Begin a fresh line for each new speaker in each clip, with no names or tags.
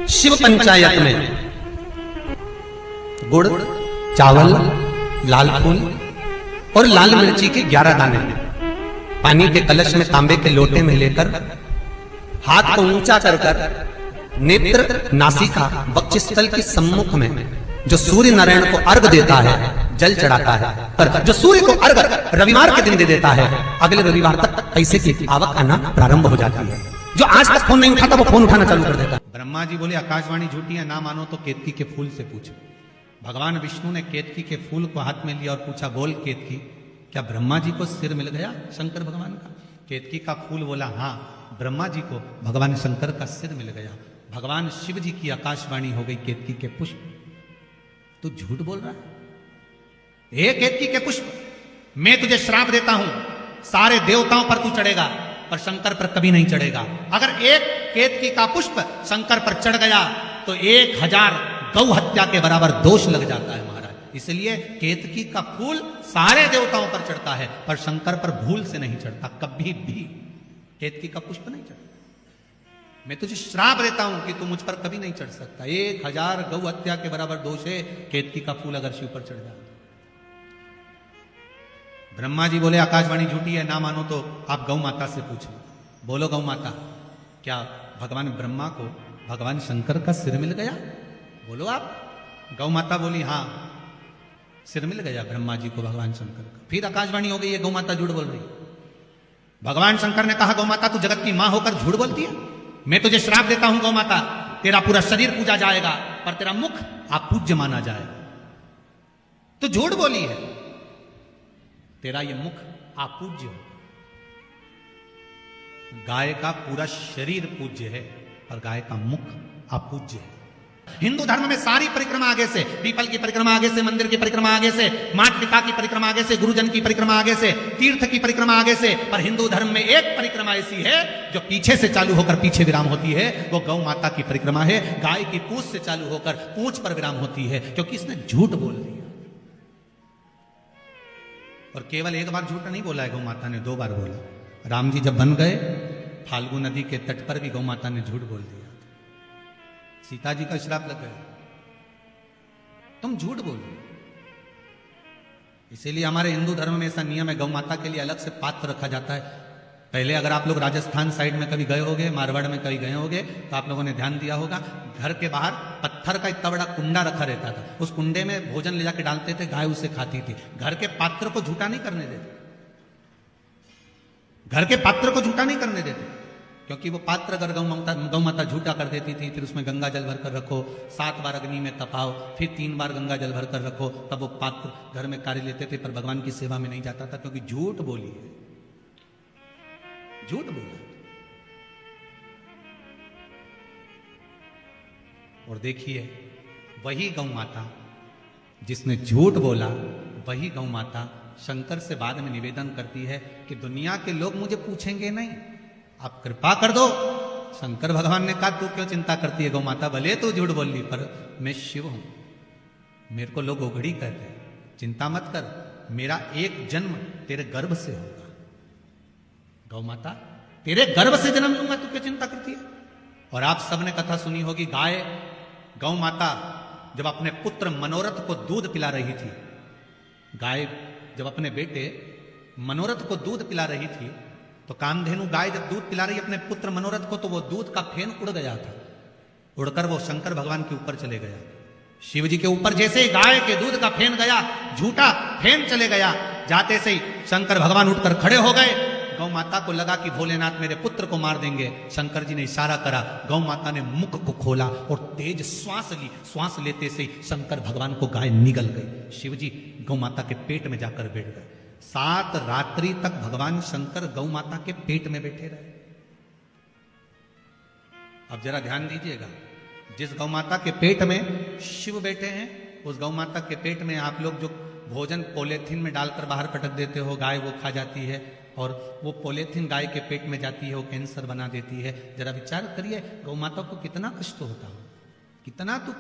शिव पंचायत में गुड़, चावल, लाल फूल और लाल मिर्ची के 11 दाने पानी के कलश में तांबे के लोटे में लेकर हाथ को ऊंचा कर कर नेत्र, नासिका, वक्षस्थल के सम्मुख में जो सूर्य नारायण को अर्घ देता है, जल चढ़ाता है, पर जो सूर्य को अर्घ रविवार के दिन दे देता है, अगले रविवार तक पैसे की आवक आना प्रारंभ हो जाती है। जो आज तक फोन नहीं उठाता वो फोन उठाना चालू कर देता है।
ब्रह्मा जी बोले आकाशवाणी झूठी है, ना मानो तो केतकी के फूल से पूछो। भगवान विष्णु ने केतकी के फूल को हाथ में लिया और पूछा, बोल केतकी, क्या ब्रह्मा जी को सिर मिल गया शंकर भगवान का? केतकी का फूल बोला, हाँ, ब्रह्मा जी को भगवान शंकर का सिर मिल गया। भगवान शिव जी की आकाशवाणी हो गई, केतकी के पुष्प। तू झूठ बोल रहा है। हे केतकी के पुष्प, मैं तुझे श्राप देता हूं, सारे देवताओं पर तू चढ़ेगा पर शंकर पर कभी नहीं चढ़ेगा। अगर एक केतकी का पुष्प शंकर पर चढ़ गया तो 1000 गौ हत्या के बराबर दोष लग जाता है महाराज। इसलिए केतकी का फूल सारे देवताओं पर चढ़ता है पर शंकर पर भूल से नहीं चढ़ता, कभी भी केतकी का पुष्प नहीं चढ़ता। मैं तुझे श्राप देता हूं कि तू मुझ पर कभी नहीं चढ़ सकता। 1000 गौ हत्या के बराबर दोष है केतकी का फूल अगर शिव पर चढ़ जाए। ब्रह्मा जी बोले आकाशवाणी झूठी है, ना मानो तो आप गौ माता से पूछो। बोलो गौ माता, क्या भगवान ब्रह्मा को भगवान शंकर का सिर मिल गया? बोलो आप। गौ माता बोली, हाँ, सिर मिल गया ब्रह्मा जी को भगवान शंकर का। फिर आकाशवाणी हो गई है, गौ माता झूठ बोल रही। भगवान शंकर ने कहा, गौ माता तू जगत की मां होकर झूठ बोलती है। मैं तुझे श्राप देता हूं गौ माता, तेरा पूरा शरीर पूजा जाएगा पर तेरा मुख अपूज्य माना जाएगा। तो झूठ बोली है, तेरा ये मुख अपूज्य हो। गाय का पूरा शरीर पूज्य है पर गाय का मुख अपूज्य है। हिंदू धर्म में सारी परिक्रमा आगे से, पीपल की परिक्रमा आगे से, मंदिर की परिक्रमा आगे से, माता पिता की परिक्रमा आगे से, गुरुजन की परिक्रमा आगे से, तीर्थ की परिक्रमा आगे से, पर हिंदू धर्म में एक परिक्रमा ऐसी है जो पीछे से चालू होकर पीछे विराम होती है, वो गौ माता की परिक्रमा है। गाय की पूंछ से चालू होकर पूंछ पर विराम होती है, क्योंकि इसने झूठ बोल दिया। और केवल एक बार झूठ नहीं बोला है गौ माता ने, 2 बार बोला। राम जी जब बन गए फाल्गु नदी के तट पर भी गौ माता ने झूठ बोल दिया। सीता जी का श्राप लग गया, तुम झूठ बोल रहे। इसीलिए हमारे हिंदू धर्म में ऐसा नियम है, गौ माता के लिए अलग से पात्र रखा जाता है। पहले अगर आप लोग राजस्थान साइड में कभी गए होगे, मारवाड़ में कभी गए होगे, तो आप लोगों ने ध्यान दिया होगा, घर के बाहर पत्थर का इतना बड़ा कुंडा रखा रहता था। उस कुंडे में भोजन ले जाके डालते थे, गाय उसे खाती थी। घर के पात्र को झूठा नहीं करने देते, घर के पात्र को झूठा नहीं करने देते, क्योंकि वो पात्र अगर गौ माता झूठा कर देती थी, फिर उसमें गंगा जल भरकर रखो, 7 बार अग्नि में तपाओ, फिर 3 बार गंगा जल भरकर रखो, तब वो पात्र घर में कार्य लेते थे, पर भगवान की सेवा में नहीं जाता था, क्योंकि झूठ बोली है, झूठ बोला। और देखिए, वही गौ माता जिसने झूठ बोला, वही गौ माता शंकर से बाद में निवेदन करती है कि दुनिया के लोग मुझे पूछेंगे नहीं, आप कृपा कर दो। शंकर भगवान ने कहा, तू क्यों चिंता करती है गौ माता, भले तू झूठ बोल ली पर मैं शिव हूं, मेरे को लोग ओघड़ी कहते हैं, चिंता मत कर, मेरा एक जन्म तेरे गर्भ से होगा। गौ माता, तेरे गर्भ से जन्म लूंगा, तू क्यों चिंता करती है? और आप सबने कथा सुनी होगी, गाय गौ माता जब अपने पुत्र मनोरथ को दूध पिला रही थी, गाय जब अपने बेटे मनोरथ को दूध पिला रही थी, तो कामधेनु गाय जब दूध पिला रही अपने पुत्र मनोरथ को, तो वो दूध का फेन उड़ गया था, उड़कर वो शंकर भगवान के ऊपर चले गया। शिव जी के ऊपर जैसे ही गाय के दूध का फेन गया, झूठा फेन चले गया, जाते से ही शंकर भगवान उठकर खड़े हो गए। गौ माता को लगा कि भोलेनाथ मेरे पुत्र को मार देंगे। शंकर जी ने इशारा करा, गौ माता ने मुख को खोला और तेज श्वास ली। श्वास लेते से ही शंकर भगवान को गाय निगल गई। शिव जी गौ माता के पेट में जाकर बैठ गए। 7 रात्रि तक भगवान शंकर गौ माता के पेट में बैठे रहे। अब जरा ध्यान दीजिएगा, जिस गौ माता के पेट में शिव बैठे हैं, उस गौ माता के पेट में आप लोग जो भोजन पॉलीथीन में डालकर बाहर पटक देते हो, गाय वो खा जाती है, और वो पॉलीथीन गाय के पेट में जाती है, वो कैंसर बना देती है। जरा विचार करिए, गौ माता को कितना कष्ट होता हो, कितना तो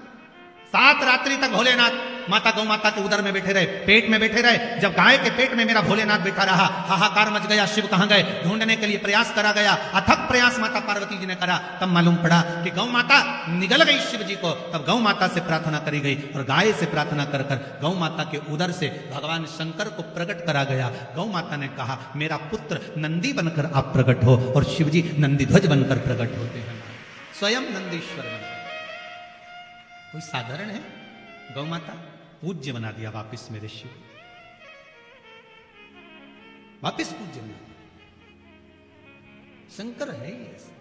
7 रात्रि तक भोलेनाथ माता गौ माता के उदर में बैठे रहे, पेट में बैठे रहे। जब गाय के पेट में मेरा भोलेनाथ बैठा रहा, हाहाकार मच गया। शिव कहां गए ढूंढने के लिए प्रयास करा गया, अथक प्रयास माता पार्वती जी ने करा। तब मालूम पड़ा कि गौ माता निगल गई शिव जी को। तब गौ माता से प्रार्थना करी गई और गाय से प्रार्थना कर कर गौ माता के उदर से भगवान शंकर को प्रकट करा गया। गौ माता ने कहा मेरा पुत्र नंदी बनकर आप प्रकट हो, और शिव जी नंदीध्वज बनकर प्रकट होते हैं, स्वयं नंदीश्वर बनकर। कोई साधारण है? गौ माता पूज्य बना दिया वापिस मेरे शिव, वापिस पूज्य बना दिया। शंकर है ही ऐसा,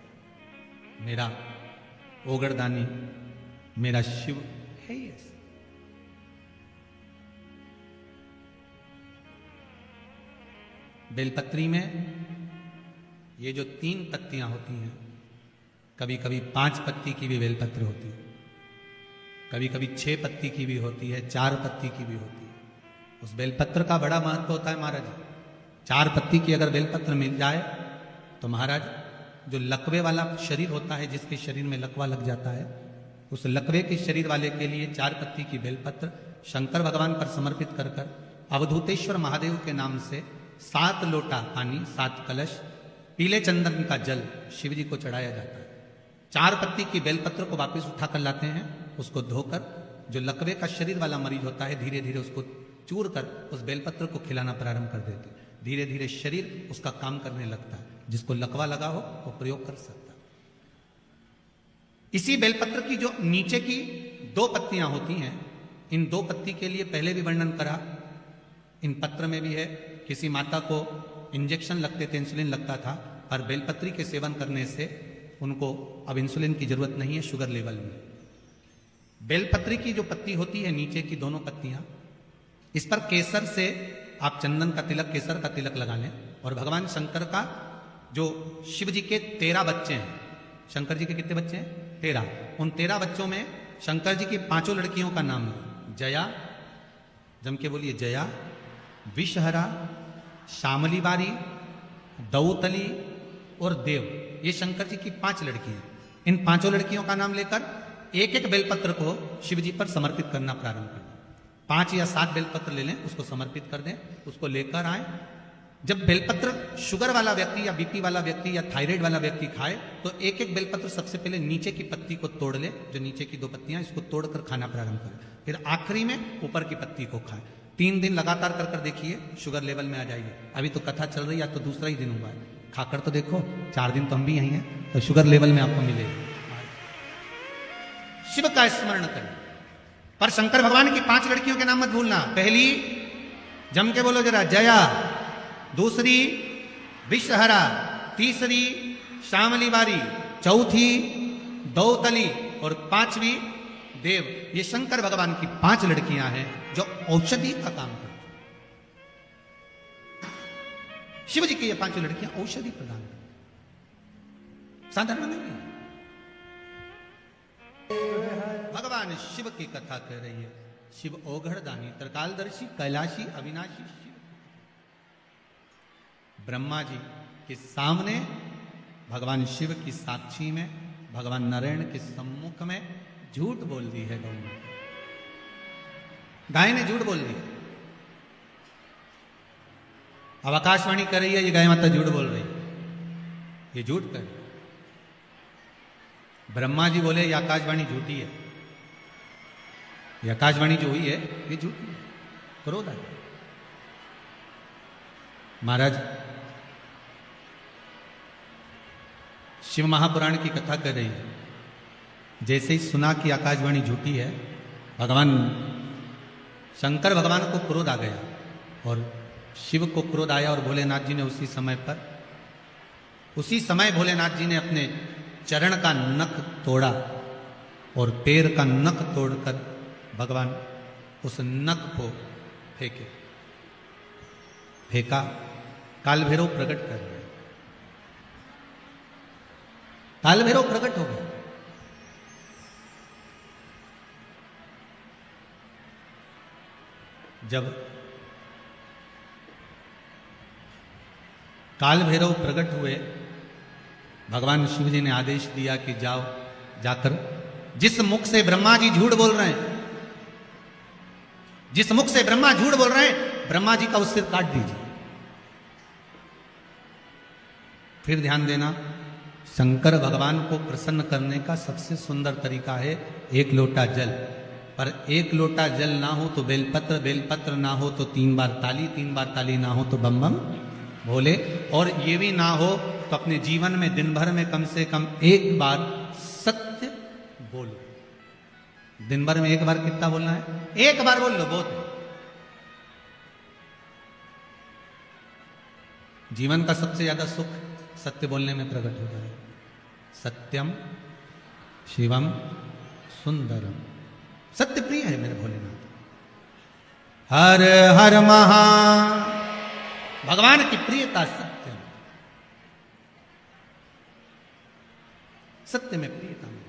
मेरा ओगरदानी, मेरा शिव है ही ऐसा। बेलपत्री में ये जो 3 पत्तियां होती हैं, कभी कभी 5 पत्ती की भी बेलपत्र होती है, कभी कभी 6 पत्ती की भी होती है, 4 पत्ती की भी होती है। उस बेलपत्र का बड़ा महत्व होता है महाराज। 4 पत्ती की अगर बेलपत्र मिल जाए तो महाराज जो लकवे वाला शरीर होता है, जिसके शरीर में लकवा लग जाता है, उस लकवे के शरीर वाले के लिए 4 पत्ती की बेलपत्र शंकर भगवान पर समर्पित कर कर अवधूतेश्वर महादेव के नाम से 7 लोटा पानी, 7 कलश, पीले चंदन का जल शिव जी को चढ़ाया जाता है। 4 पत्ती की बेलपत्र को वापस उठा कर लाते हैं, उसको धोकर जो लकवे का शरीर वाला मरीज होता है धीरे धीरे उसको चूर कर उस बेलपत्र को खिलाना प्रारंभ कर देते हैं। धीरे धीरे शरीर उसका काम करने लगता है। जिसको लकवा लगा हो वो प्रयोग कर सकता है। इसी बेलपत्र की जो नीचे की 2 पत्तियां होती हैं, इन 2 पत्ती के लिए पहले भी वर्णन करा, इन पत्र में भी है। किसी माता को इंजेक्शन लगते थे, इंसुलिन लगता था, पर बेलपत्री के सेवन करने से उनको अब इंसुलिन की जरूरत नहीं है शुगर लेवल में। बेलपत्री की जो पत्ती होती है नीचे की दोनों पत्तियां, इस पर केसर से आप चंदन का तिलक, केसर का तिलक लगा लें। और भगवान शंकर का जो शिव जी के 13 बच्चे हैं, शंकर जी के कितने बच्चे हैं? 13। उन 13 बच्चों में शंकर जी की 5 लड़कियों का नाम है। जया, जम के बोलिए, जया, विषहरा, श्यामली बारी, दौतली और देव। ये शंकर जी की 5 लड़कियां। इन 5 लड़कियों का नाम लेकर एक एक बेलपत्र को शिव जी पर समर्पित करना प्रारंभ कर दें। 5 या 7 बेलपत्र ले लें, उसको समर्पित कर दें, उसको लेकर आए। जब बेलपत्र शुगर वाला व्यक्ति या बीपी वाला व्यक्ति या थायराइड वाला व्यक्ति खाए तो एक एक बेलपत्र सबसे पहले नीचे की पत्ती को तोड़ ले, जो नीचे की 2 पत्तियां, इसको तोड़कर खाना प्रारंभ करें। फिर आखिरी में ऊपर की पत्ती को खाए। 3 दिन लगातार कर कर देखिए, शुगर लेवल में आ जाइए। अभी तो कथा चल रही है, तो दूसरा ही दिन हुआ है, खाकर तो देखो। 4 दिन तो हम भी यहीं हैं, तो शुगर लेवल में आपको मिलेगा। शिव का स्मरण करें। पर शंकर भगवान की 5 लड़कियों के नाम मत भूलना। पहली, जम के बोलो जरा, जया। दूसरी, विषहरा। तीसरी, श्यामली बारी। चौथी, दौतली। और 5वीं, देव। ये शंकर भगवान की 5 लड़कियां हैं जो औषधि का काम करती हैं। शिव जी की ये 5 लड़कियां औषधि प्रदान करती, साधारण नहीं है। भगवान शिव की कथा कह रही है। शिव ओघड़दानी, त्रिकालदर्शी, कैलाशी, अविनाशी शिव। ब्रह्मा जी के सामने, भगवान शिव की साक्षी में, भगवान नारायण के सम्मुख में झूठ बोल दी है गौ माता। गाय ने झूठ बोल दी। अब आकाशवाणी कर रही है ये गाय माता झूठ बोल रही है, ये झूठ कर। ब्रह्मा जी बोले ये आकाशवाणी झूठी है, ये आकाशवाणी जो हुई है ये झूठी है, क्रोध आ गया। महाराज शिव महापुराण की कथा कर रही है। जैसे ही सुना कि आकाशवाणी झूठी है, भगवान शंकर भगवान को क्रोध आ गया और शिव को क्रोध आया। और भोलेनाथ जी ने उसी समय भोलेनाथ जी ने अपने चरण का नख तोड़ा और पैर का नख तोड़कर भगवान उस नख को फेंका। काल भैरव प्रकट कर गए। काल भैरव प्रकट हो गए। जब काल भैरव प्रकट हुए, भगवान शिव जी ने आदेश दिया कि जाओ, जाकर जिस मुख से ब्रह्मा जी झूठ बोल रहे हैं जिस मुख से ब्रह्मा झूठ बोल रहे हैं, ब्रह्मा जी का उस सिर काट दीजिए। फिर ध्यान देना, शंकर भगवान को प्रसन्न करने का सबसे सुंदर तरीका है एक लोटा जल। पर एक लोटा जल ना हो तो बेलपत्र, बेलपत्र ना हो तो 3 बार ताली, 3 बार ताली ना हो तो बम बम भोले, और ये भी ना हो तो अपने जीवन में दिन भर में कम से कम एक बार सत्य बोलो। दिन भर में एक बार कितना बोलना है? एक बार बोल लो, बहुत है। जीवन का सबसे ज्यादा सुख सत्य बोलने में प्रकट होता है। सत्यम शिवम सुंदरम, सत्य प्रिय है मेरे भोलेनाथ। हर हर महा, भगवान की प्रियता सत्य में, सत्य में प्रियता मेरे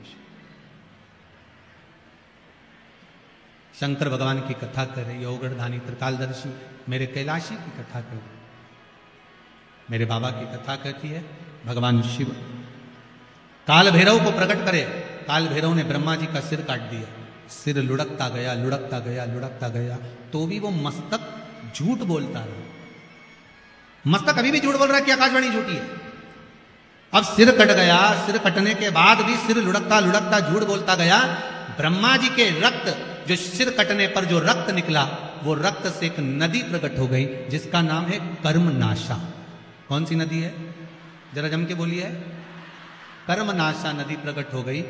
शंकर भगवान की कथा कर रही, ओगढ़धानी त्रिकालदर्शी मेरे कैलाशी की कथा कर रही, मेरे बाबा की कथा कहती है। भगवान शिव काल भैरव को प्रकट करे, काल भैरव ने ब्रह्मा जी का सिर काट दिया, सिर लुढ़कता गया, लुढ़कता गया, लुढ़कता गया, तो भी वो मस्तक झूठ बोलता रहा। मस्तक अभी भी झूठ बोल रहा है कि आकाशवाणी झूठी है। अब सिर कट गया, सिर कटने के बाद भी सिर लुढ़कता लुढ़कता झूठ बोलता गया। ब्रह्मा जी के रक्त, जो सिर कटने पर जो रक्त निकला, वो रक्त से एक नदी प्रकट हो गई जिसका नाम है कर्मनाशा। कौन सी नदी है? जरा जम के बोलिए। कर्मनाशा नदी प्रकट हो गई।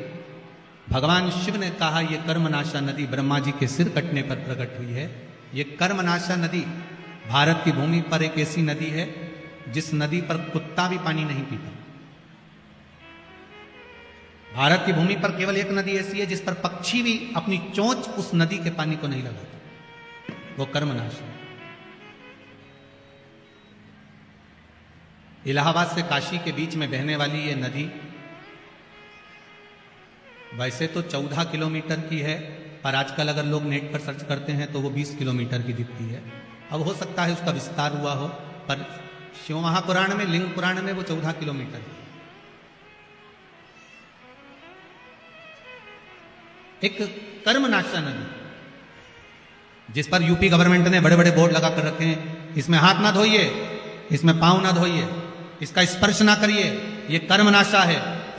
भगवान शिव ने कहा ये कर्मनाशा नदी ब्रह्मा जी के सिर कटने पर प्रकट हुई है। ये कर्मनाशा नदी भारत की भूमि पर एक ऐसी नदी है जिस नदी पर कुत्ता भी पानी नहीं पीता। भारत की भूमि पर केवल एक नदी ऐसी है जिस पर पक्षी भी अपनी चोंच उस नदी के पानी को नहीं लगाता, वो कर्मनाशा। इलाहाबाद से काशी के बीच में बहने वाली ये नदी वैसे तो 14 किलोमीटर की है, पर आजकल अगर लोग नेट पर सर्च करते हैं तो वो 20 किलोमीटर की दिखती है। अब हो सकता है उसका विस्तार हुआ हो, पर शिव महापुराण में, लिंग पुराण में वो 14 किलोमीटर की। एक कर्मनाशा नदी जिस पर यूपी गवर्नमेंट ने बड़े बड़े बोर्ड लगा कर रखे हैं, इसमें हाथ ना धोइए, इसमें पांव ना धोइए, इसका स्पर्श ना करिए, ये कर्मनाशा है।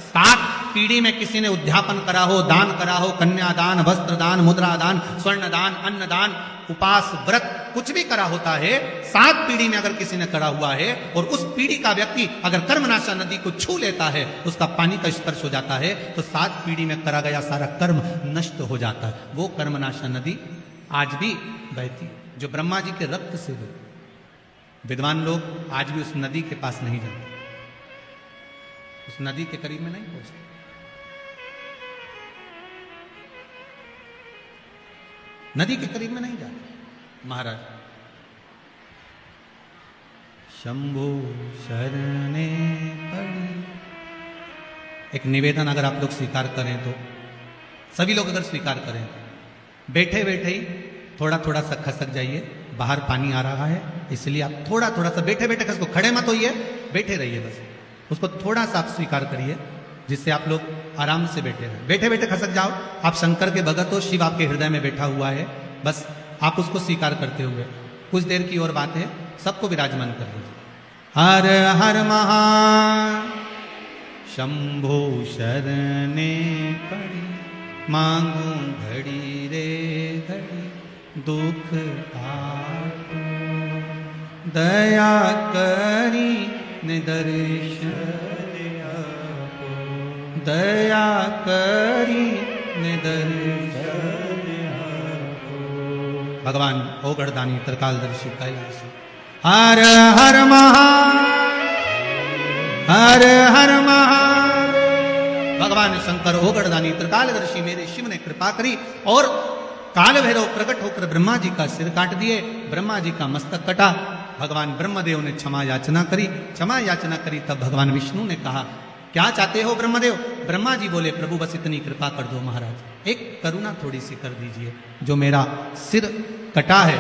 7 पीढ़ी में किसी ने उद्यापन करा हो, दान करा हो, कन्यादान, वस्त्र दान, मुद्रा दान, स्वर्ण दान, अन्न दान, उपास, व्रत, कुछ भी करा होता है, 7 पीढ़ी में अगर किसी ने करा हुआ है और उस पीढ़ी का व्यक्ति अगर कर्मनाशा नदी को छू लेता है, उसका पानी का स्पर्श हो जाता है, तो 7 पीढ़ी में करा गया सारा कर्म नष्ट हो जाता है। वो कर्मनाशा नदी आज भी बहती है, जो ब्रह्मा जी के रक्त से बहती। विद्वान लोग आज भी उस नदी के पास नहीं जाते, उस नदी के करीब में नहीं पहुंचते। नदी के करीब में नहीं जाते। महाराज शंभो शरणे पड़ी, एक निवेदन अगर आप लोग स्वीकार करें तो, सभी लोग अगर स्वीकार करें तो बैठे बैठे ही थोड़ा थोड़ा सा खसक जाइए। बाहर पानी आ रहा है, इसलिए आप थोड़ा थोड़ा सा बैठे बैठे खसको, खड़े मत होइए, बैठे रहिए, बस उसको थोड़ा सा आप स्वीकार करिए, जिससे आप लोग आराम से बैठे रहें। बैठे बैठे खसक जाओ, आप शंकर के भगत हो, शिव आपके हृदय में बैठा हुआ है, बस आप उसको स्वीकार करते हुए कुछ देर की और बात है, सबको विराजमान कर लीजिए। हर हर महा शंभो शरणे पड़ी, मांगू घड़ी रे घड़ी दुख आपो, दया करी निदर्शन आपो, दया करी निदर्शन आपो। भगवान ओगढ़दानी त्रिकालदर्शी कैलाश। हर हर महा, हर हर महा। भगवान शंकर ओगढ़दानी त्रिकालदर्शी मेरे शिव ने कृपा करी और काल भैरव प्रकट होकर ब्रह्मा जी का सिर काट दिए, ब्रह्मा जी का मस्तक कटा। भगवान ब्रह्मदेव ने क्षमा याचना करी, क्षमा याचना करी, तब भगवान विष्णु ने कहा क्या चाहते हो ब्रह्मदेव? ब्रह्मा जी बोले प्रभु बस इतनी कृपा कर दो महाराज, एक करुणा थोड़ी सी कर दीजिए, जो मेरा सिर कटा है,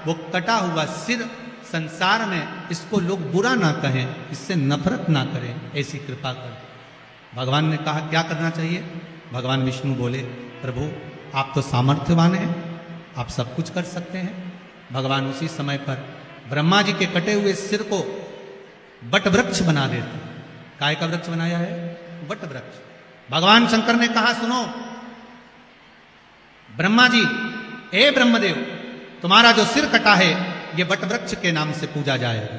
वो कटा हुआ सिर संसार में इसको लोग बुरा ना कहें, इससे नफरत ना करें, ऐसी कृपा कर। भगवान ने कहा क्या करना चाहिए? भगवान विष्णु बोले प्रभु आप तो सामर्थ्यवान हैं, आप सब कुछ कर सकते हैं। भगवान उसी समय पर ब्रह्मा जी के कटे हुए सिर को वट वृक्ष बना देते। काय का वृक्ष बनाया है? वट वृक्ष। भगवान शंकर ने कहा, सुनो ब्रह्मा जी, ए ब्रह्मदेव, तुम्हारा जो सिर कटा है ये वट वृक्ष के नाम से पूजा जाएगा।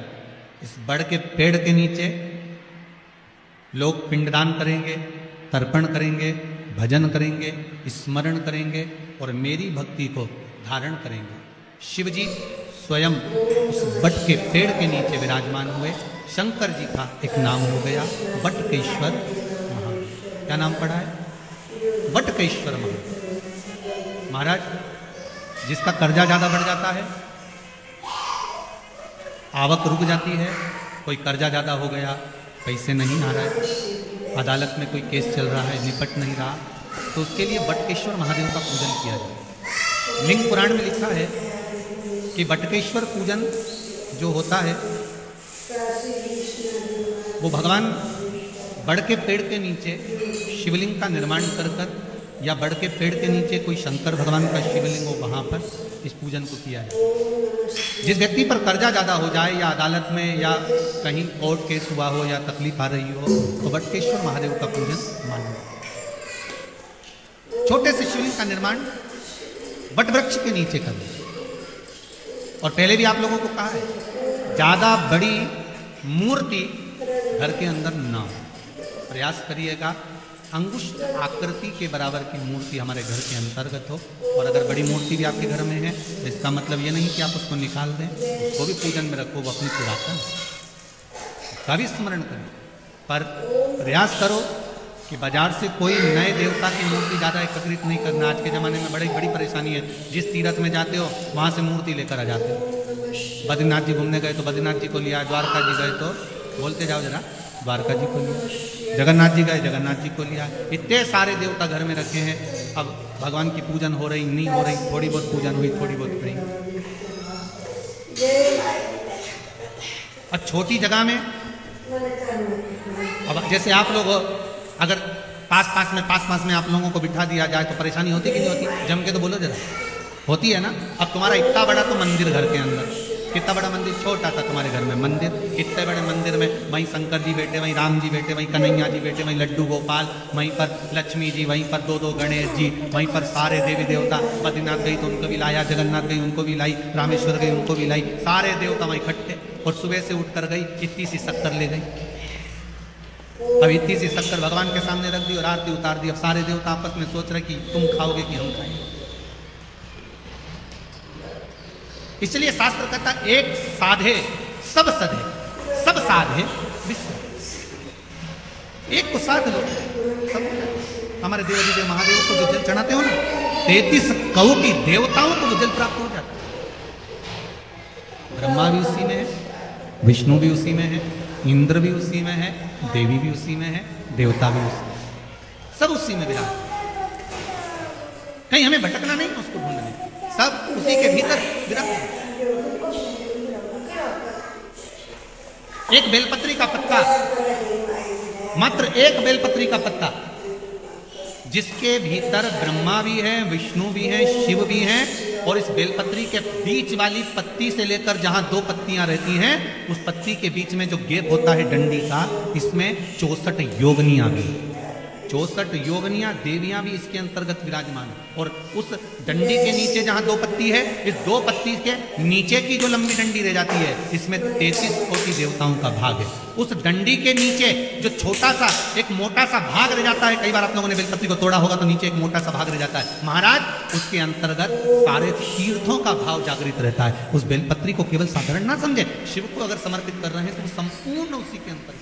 इस बड़ के पेड़ के नीचे लोग पिंडदान करेंगे, तर्पण करेंगे, भजन करेंगे, स्मरण करेंगे और मेरी भक्ति को धारण करेंगे। शिव जी स्वयं उस वट के पेड़ के नीचे विराजमान हुए। शंकर जी का एक नाम हो गया वटकेश्वर महादेव। क्या नाम पड़ा है? वटकेश्वर महादेव। महाराज, जिसका कर्जा ज्यादा बढ़ जाता है, आवक रुक जाती है, कोई कर्जा ज्यादा हो गया, पैसे नहीं आ रहा है, अदालत में कोई केस चल रहा है, निपट नहीं रहा, तो उसके लिए वटकेश्वर महादेव का पूजन किया जाए। लिंग पुराण में लिखा है कि वटकेश्वर पूजन जो होता है वो भगवान बड़ के पेड़ के नीचे शिवलिंग का निर्माण कर कर या बड़ के पेड़ के नीचे कोई शंकर भगवान का शिवलिंग हो, वहां पर इस पूजन को किया है। जिस व्यक्ति पर कर्जा ज्यादा हो जाए या अदालत में या कहीं कोर्ट केस हुआ हो या तकलीफ आ रही हो, तो वटकेश्वर महादेव का पूजन मान्य। छोटे से शिवलिंग का निर्माण वट वृक्ष के नीचे करें। और पहले भी आप लोगों को कहा है, ज्यादा बड़ी मूर्ति घर के अंदर ना हो। प्रयास करिएगा अंगुष्ठ आकृति के बराबर की मूर्ति हमारे घर के अंतर्गत हो। और अगर बड़ी मूर्ति भी आपके घर में है तो इसका मतलब ये नहीं कि आप उसको निकाल दें, उसको भी पूजन में रखो, वो अपनी पुरातन उसका भी स्मरण करें। पर प्रयास करो कि बाजार से कोई नए देवता की मूर्ति ज़्यादा एकत्रित नहीं करना। आज के ज़माने में बड़ी बड़ी परेशानी है। जिस तीर्थ में जाते हो वहाँ से मूर्ति लेकर आ जाते हो। बद्रीनाथ जी घूमने गए तो बद्रीनाथ जी को लिया, द्वारका जी गए तो बोलते जाओ जरा, द्वारका जी को लिया, जगन्नाथ जी गए जगन्नाथ जी को लिया। इतने सारे देवता घर में रखे हैं। अब भगवान की पूजन हो रही नहीं हो रही, थोड़ी बहुत पूजन हुई, थोड़ी बहुत नहीं। अब छोटी जगह में, अब जैसे आप लोग अगर पास में आप लोगों को बिठा दिया जाए तो परेशानी होती कि नहीं होती? जम के तो बोलो जरा, होती है ना। अब तुम्हारा इतना बड़ा तो मंदिर घर के अंदर, कितना बड़ा मंदिर, छोटा सा तुम्हारे घर में मंदिर, इतने बड़े मंदिर में वहीं शंकर जी बैठे, वहीं राम जी बैठे, वहीं कन्हैया जी बैठे, वहीं लड्डू गोपाल, वहीं पर लक्ष्मी जी, वहीं पर दो गणेश जी, वहीं पर सारे देवी देवता। बद्रीनाथ गई तो उनको भी लाया, जगन्नाथ गई उनको भी लाई, रामेश्वर गई उनको भी लाई, सारे देवता वहीं इकट्ठे। और सुबह से उठ कर गई, इतनी सी शक्कर ले गई। अब इतनी सी शक्कर भगवान के सामने रख दी और आरती उतार दी। अब सारे देवता आपस में सोच रहे कि तुम खाओगे कि हम खाएंगे। इसलिए शास्त्र कहता एक साधे सब सधे, सब साधे विश्व। एक को साध लो, सब। हमारे देव महादेव को जो जल चढ़ाते हो ना, 33 कौ की देवताओं को जल प्राप्त हो जाता है। ब्रह्मा भी उसी में है, विष्णु भी उसी में है, इंद्र भी उसी में है, देवी भी उसी में है, देवता भी उसी में, सब उसी में विराज। कहीं हमें भटकना नहीं, उसको ढूंढने, सब उसी के भीतर विराज। एक बेलपत्री का पत्ता, मात्र एक बेलपत्री का पत्ता, जिसके भीतर ब्रह्मा भी है, विष्णु भी है, शिव भी है। और इस बेलपत्री के बीच वाली पत्ती से लेकर जहां 2 पत्तियां रहती हैं, उस पत्ती के बीच में जो गैप होता है डंडी का, इसमें 64 योगनियां भी, 64 योगनियां देवियां भी इसके अंतर्गत विराजमान है। और उस डंडी के नीचे जहां 2 पत्ती है, इस 2 पत्ती के नीचे की जो लंबी डंडी रह जाती है, इसमें 33 कोटि देवताओं का भाग है। उस डंडी के नीचे जो छोटा सा एक मोटा सा भाग रह जाता है, कई बार आप लोगों ने बेलपत्री को तोड़ा होगा तो नीचे एक मोटा सा भाग रह जाता है महाराज, उसके अंतर्गत सारे तीर्थों का भाव जागृत रहता है। उस बेलपत्री को केवल साधारण ना समझे, शिव को अगर समर्पित कर रहे हैं तो संपूर्ण उसी के अंतर्गत।